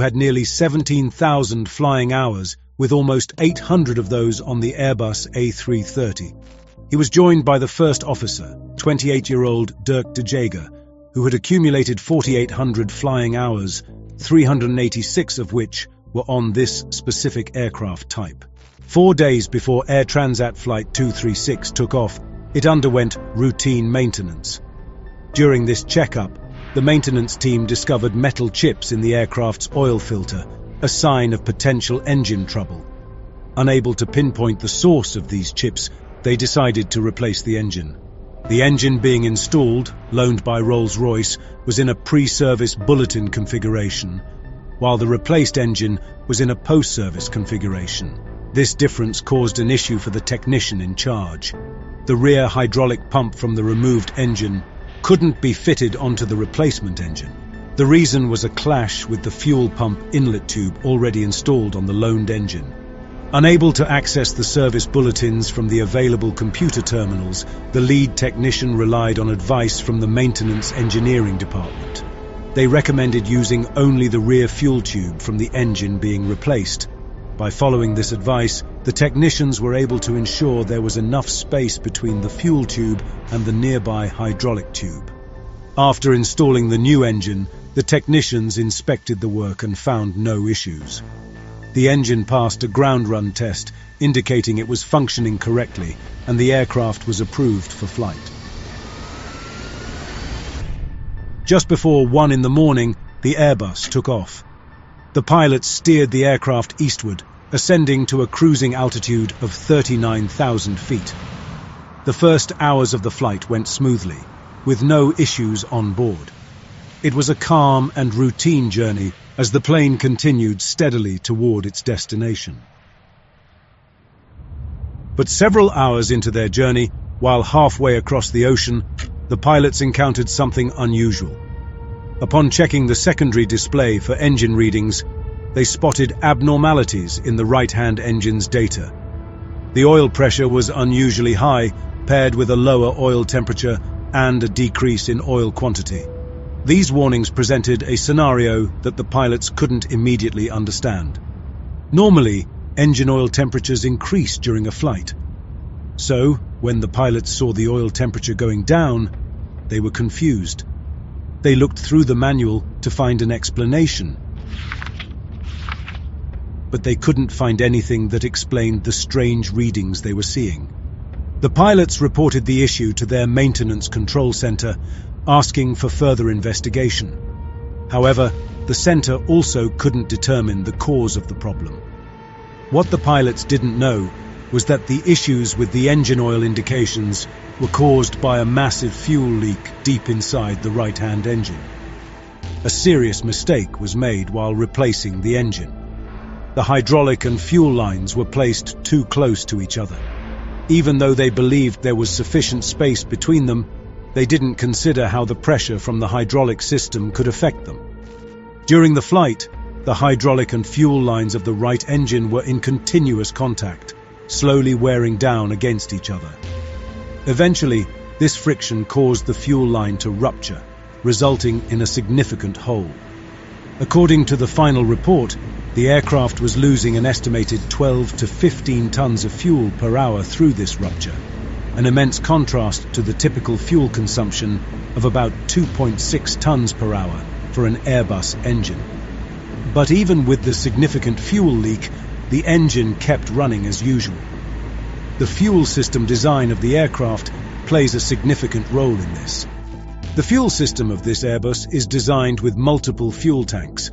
had nearly 17,000 flying hours, with almost 800 of those on the Airbus A330. He was joined by the first officer, 28-year-old Dirk de Jager, who had accumulated 4,800 flying hours, 386 of which were on this specific aircraft type. 4 days before Air Transat Flight 236 took off, it underwent routine maintenance. During this checkup, the maintenance team discovered metal chips in the aircraft's oil filter, a sign of potential engine trouble. Unable to pinpoint the source of these chips, they decided to replace the engine. The engine being installed, loaned by Rolls-Royce, was in a pre-service bulletin configuration, while the replaced engine was in a post-service configuration. This difference caused an issue for the technician in charge. The rear hydraulic pump from the removed engine couldn't be fitted onto the replacement engine. The reason was a clash with the fuel pump inlet tube already installed on the loaned engine. Unable to access the service bulletins from the available computer terminals, the lead technician relied on advice from the maintenance engineering department. They recommended using only the rear fuel tube from the engine being replaced. By following this advice, the technicians were able to ensure there was enough space between the fuel tube and the nearby hydraulic tube. After installing the new engine, the technicians inspected the work and found no issues. The engine passed a ground run test, indicating it was functioning correctly, and the aircraft was approved for flight. Just before 1 in the morning, the Airbus took off. The pilots steered the aircraft eastward, ascending to a cruising altitude of 39,000 feet. The first hours of the flight went smoothly, with no issues on board. It was a calm and routine journey as the plane continued steadily toward its destination. But several hours into their journey, while halfway across the ocean, the pilots encountered something unusual. Upon checking the secondary display for engine readings, they spotted abnormalities in the right-hand engine's data. The oil pressure was unusually high, paired with a lower oil temperature and a decrease in oil quantity. These warnings presented a scenario that the pilots couldn't immediately understand. Normally, engine oil temperatures increase during a flight. So, when the pilots saw the oil temperature going down, they were confused. They looked through the manual to find an explanation, but they couldn't find anything that explained the strange readings they were seeing. The pilots reported the issue to their maintenance control center, asking for further investigation. However, the center also couldn't determine the cause of the problem. What the pilots didn't know was that the issues with the engine oil indications were caused by a massive fuel leak deep inside the right-hand engine. A serious mistake was made while replacing the engine. The hydraulic and fuel lines were placed too close to each other. Even though they believed there was sufficient space between them, they didn't consider how the pressure from the hydraulic system could affect them. During the flight, the hydraulic and fuel lines of the right engine were in continuous contact, slowly wearing down against each other. Eventually, this friction caused the fuel line to rupture, resulting in a significant hole. According to the final report, the aircraft was losing an estimated 12 to 15 tons of fuel per hour through this rupture, an immense contrast to the typical fuel consumption of about 2.6 tons per hour for an Airbus engine. But even with the significant fuel leak, the engine kept running as usual. The fuel system design of the aircraft plays a significant role in this. The fuel system of this Airbus is designed with multiple fuel tanks.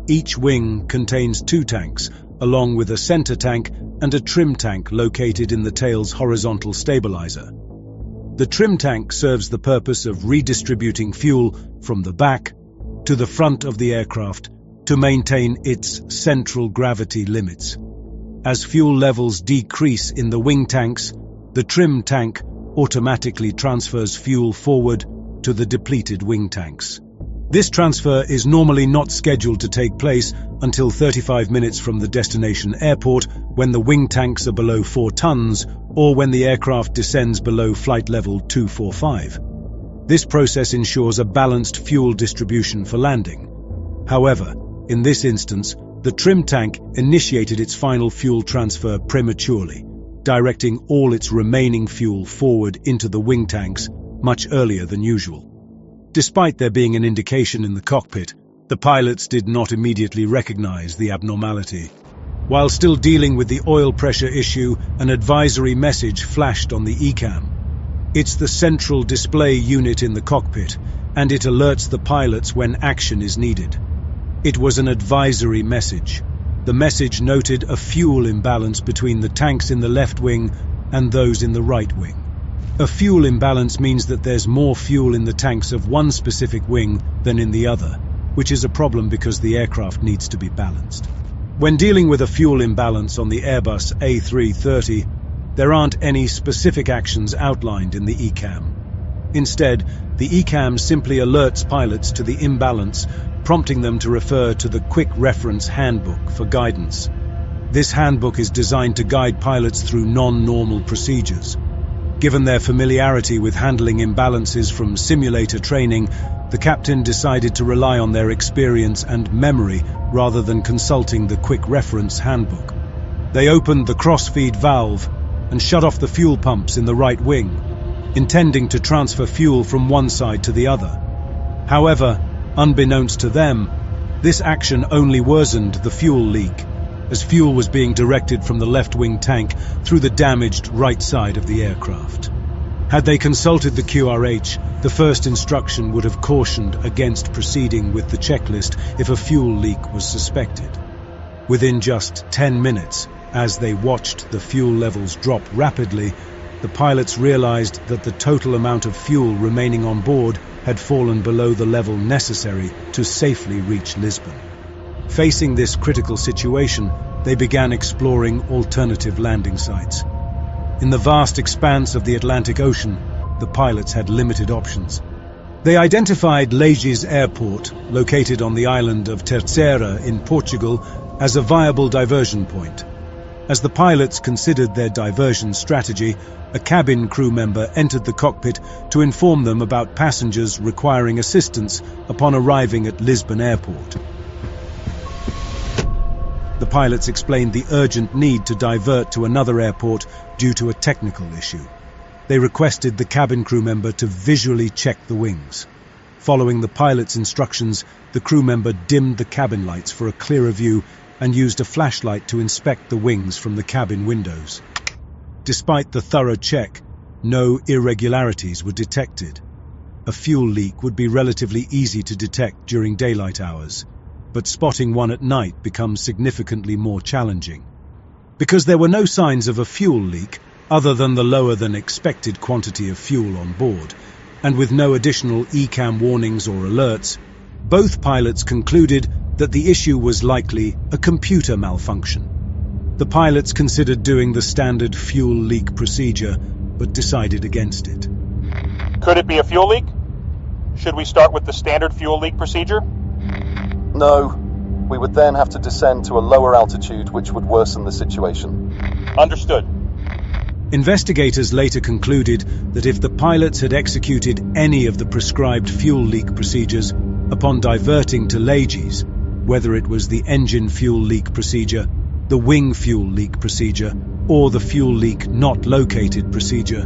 Each wing contains 2 tanks, along with a center tank and a trim tank located in the tail's horizontal stabilizer. The trim tank serves the purpose of redistributing fuel from the back to the front of the aircraft to maintain its central gravity limits. As fuel levels decrease in the wing tanks, the trim tank automatically transfers fuel forward to the depleted wing tanks. This transfer is normally not scheduled to take place until 35 minutes from the destination airport, when the wing tanks are below 4 tons or when the aircraft descends below flight level 245. This process ensures a balanced fuel distribution for landing. However, In this instance, the trim tank initiated its final fuel transfer prematurely, directing all its remaining fuel forward into the wing tanks much earlier than usual. Despite there being an indication in the cockpit, the pilots did not immediately recognize the abnormality. While still dealing with the oil pressure issue, an advisory message flashed on the ECAM. It's the central display unit in the cockpit, and it alerts the pilots when action is needed. It was an advisory message. The message noted a fuel imbalance between the tanks in the left wing and those in the right wing. A fuel imbalance means that there's more fuel in the tanks of one specific wing than in the other, which is a problem because the aircraft needs to be balanced. When dealing with a fuel imbalance on the Airbus A330, there aren't any specific actions outlined in the ECAM. Instead, the ECAM simply alerts pilots to the imbalance, prompting them to refer to the Quick Reference Handbook for guidance. This handbook is designed to guide pilots through non-normal procedures. Given their familiarity with handling imbalances from simulator training, the captain decided to rely on their experience and memory rather than consulting the Quick Reference Handbook. They opened the cross-feed valve and shut off the fuel pumps in the right wing, intending to transfer fuel from one side to the other. However, unbeknownst to them, this action only worsened the fuel leak, as fuel was being directed from the left-wing tank through the damaged right side of the aircraft. Had they consulted the QRH, the first instruction would have cautioned against proceeding with the checklist if a fuel leak was suspected. Within just 10 minutes, as they watched the fuel levels drop rapidly, the pilots realized that the total amount of fuel remaining on board had fallen below the level necessary to safely reach Lisbon. Facing this critical situation, they began exploring alternative landing sites. In the vast expanse of the Atlantic Ocean, the pilots had limited options. They identified Leges Airport, located on the island of Terceira in Portugal, as a viable diversion point. As the pilots considered their diversion strategy, a cabin crew member entered the cockpit to inform them about passengers requiring assistance upon arriving at Lisbon Airport. The pilots explained the urgent need to divert to another airport due to a technical issue. They requested the cabin crew member to visually check the wings. Following the pilot's instructions, the crew member dimmed the cabin lights for a clearer view and used a flashlight to inspect the wings from the cabin windows. Despite the thorough check, no irregularities were detected. A fuel leak would be relatively easy to detect during daylight hours, but spotting one at night becomes significantly more challenging. Because there were no signs of a fuel leak, other than the lower than expected quantity of fuel on board, and with no additional ECAM warnings or alerts, both pilots concluded that the issue was likely a computer malfunction. The pilots considered doing the standard fuel leak procedure, but decided against it. Could it be a fuel leak? Should we start with the standard fuel leak procedure? No. We would then have to descend to a lower altitude, which would worsen the situation. Understood. Investigators later concluded that if the pilots had executed any of the prescribed fuel leak procedures upon diverting to Leges, whether it was the engine fuel leak procedure, the wing fuel leak procedure, or the fuel leak not located procedure,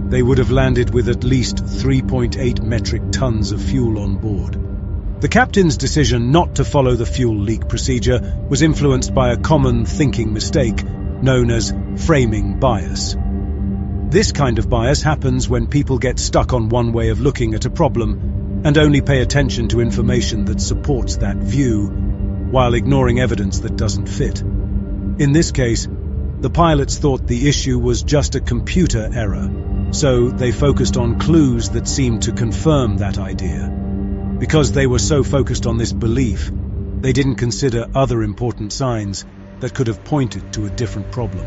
they would have landed with at least 3.8 metric tons of fuel on board. The captain's decision not to follow the fuel leak procedure was influenced by a common thinking mistake known as framing bias. This kind of bias happens when people get stuck on one way of looking at a problem and only pay attention to information that supports that view, while ignoring evidence that doesn't fit. In this case, the pilots thought the issue was just a computer error, so they focused on clues that seemed to confirm that idea. Because they were so focused on this belief, they didn't consider other important signs that could have pointed to a different problem.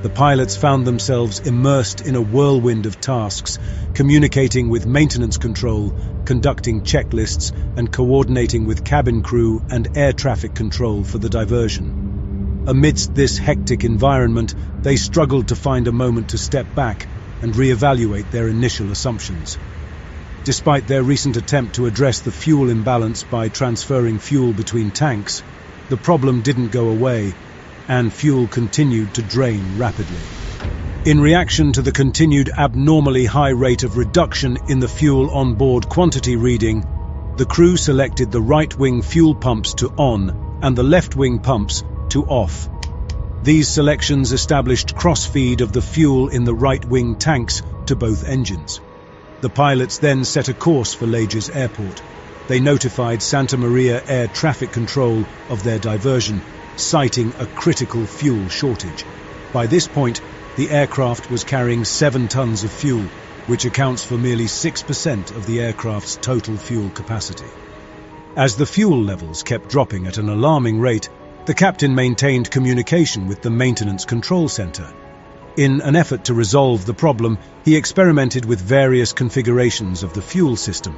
The pilots found themselves immersed in a whirlwind of tasks, communicating with maintenance control, conducting checklists, and coordinating with cabin crew and air traffic control for the diversion. Amidst this hectic environment, they struggled to find a moment to step back and reevaluate their initial assumptions. Despite their recent attempt to address the fuel imbalance by transferring fuel between tanks, the problem didn't go away, and fuel continued to drain rapidly. In reaction to the continued abnormally high rate of reduction in the fuel on-board quantity reading, the crew selected the right-wing fuel pumps to on and the left-wing pumps to off. These selections established cross-feed of the fuel in the right-wing tanks to both engines. The pilots then set a course for Lajes Airport. They notified Santa Maria Air Traffic Control of their diversion, citing a critical fuel shortage. By this point, the aircraft was carrying 7 tons of fuel, which accounts for merely 6% of the aircraft's total fuel capacity. As the fuel levels kept dropping at an alarming rate, the captain maintained communication with the maintenance control center. In an effort to resolve the problem, he experimented with various configurations of the fuel system.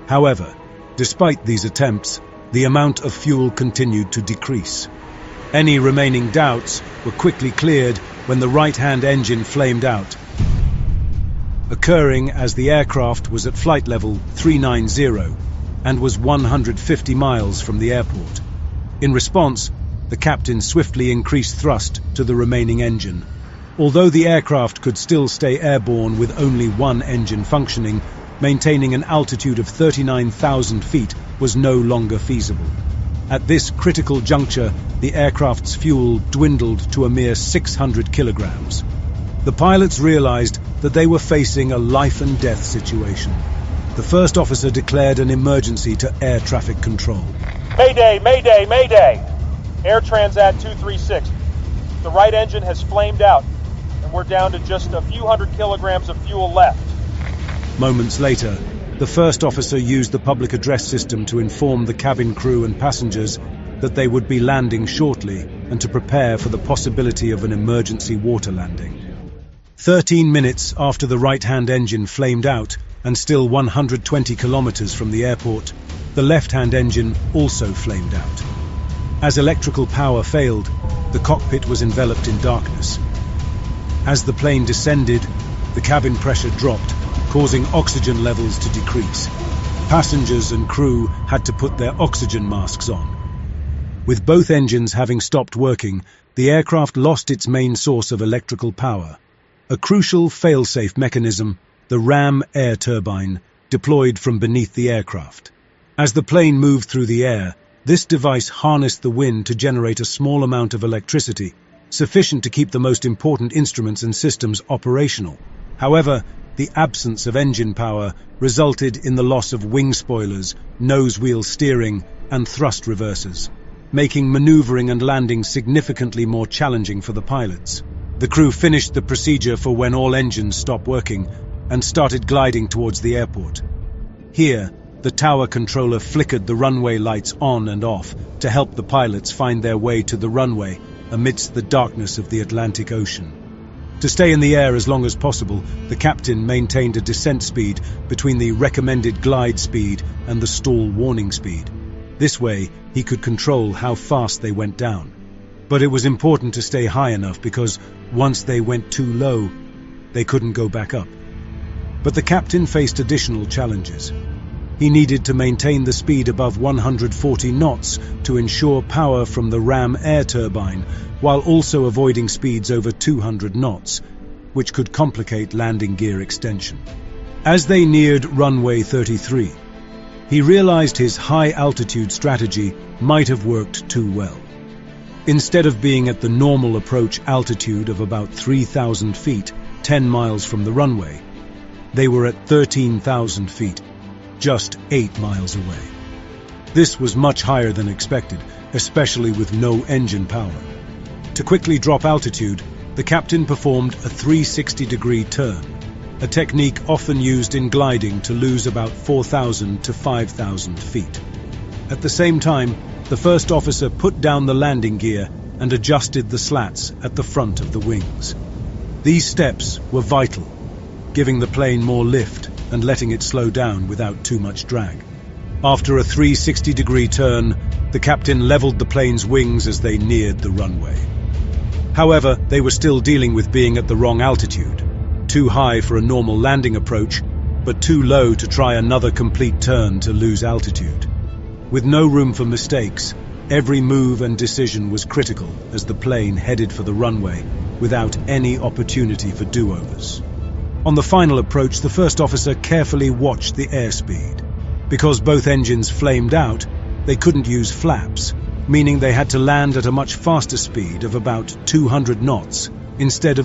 However, despite these attempts, the amount of fuel continued to decrease. Any remaining doubts were quickly cleared when the right-hand engine flamed out, occurring as the aircraft was at flight level 390 and was 150 miles from the airport. In response, the captain swiftly increased thrust to the remaining engine. Although the aircraft could still stay airborne with only one engine functioning, maintaining an altitude of 39,000 feet was no longer feasible. At this critical juncture, the aircraft's fuel dwindled to a mere 600 kilograms. The pilots realized that they were facing a life-and-death situation. The first officer declared an emergency to air traffic control. Mayday, mayday, mayday! Air Transat 236. The right engine has flamed out, and we're down to just a few hundred kilograms of fuel left. Moments later, the first officer used the public address system to inform the cabin crew and passengers that they would be landing shortly and to prepare for the possibility of an emergency water landing. 13 minutes after the right-hand engine flamed out, and still 120 kilometers from the airport, the left-hand engine also flamed out. As electrical power failed, the cockpit was enveloped in darkness. As the plane descended, the cabin pressure dropped, causing oxygen levels to decrease. Passengers and crew had to put their oxygen masks on. With both engines having stopped working, the aircraft lost its main source of electrical power. A crucial fail-safe mechanism, the ram air turbine, deployed from beneath the aircraft. As the plane moved through the air, this device harnessed the wind to generate a small amount of electricity, sufficient to keep the most important instruments and systems operational. However, the absence of engine power resulted in the loss of wing spoilers, nose wheel steering, and thrust reversers, making maneuvering and landing significantly more challenging for the pilots. The crew finished the procedure for when all engines stopped working and started gliding towards the airport. Here, the tower controller flickered the runway lights on and off to help the pilots find their way to the runway amidst the darkness of the Atlantic Ocean. To stay in the air as long as possible, the captain maintained a descent speed between the recommended glide speed and the stall warning speed. This way, he could control how fast they went down. But it was important to stay high enough because once they went too low, they couldn't go back up. But the captain faced additional challenges. He needed to maintain the speed above 140 knots to ensure power from the ram air turbine, while also avoiding speeds over 200 knots, which could complicate landing gear extension. As they neared runway 33, he realized his high-altitude strategy might have worked too well. Instead of being at the normal approach altitude of about 3,000 feet, 10 miles from the runway, they were at 13,000 feet, just 8 miles away. This was much higher than expected, especially with no engine power. To quickly drop altitude, the captain performed a 360-degree turn, a technique often used in gliding to lose about 4,000 to 5,000 feet. At the same time, the first officer put down the landing gear and adjusted the slats at the front of the wings. These steps were vital, giving the plane more lift and letting it slow down without too much drag. After a 360-degree turn, the captain leveled the plane's wings as they neared the runway. However, they were still dealing with being at the wrong altitude, too high for a normal landing approach, but too low to try another complete turn to lose altitude. With no room for mistakes, every move and decision was critical as the plane headed for the runway without any opportunity for do-overs. On the final approach, the first officer carefully watched the airspeed. Because both engines flamed out, they couldn't use flaps, meaning they had to land at a much faster speed of about 200 knots instead of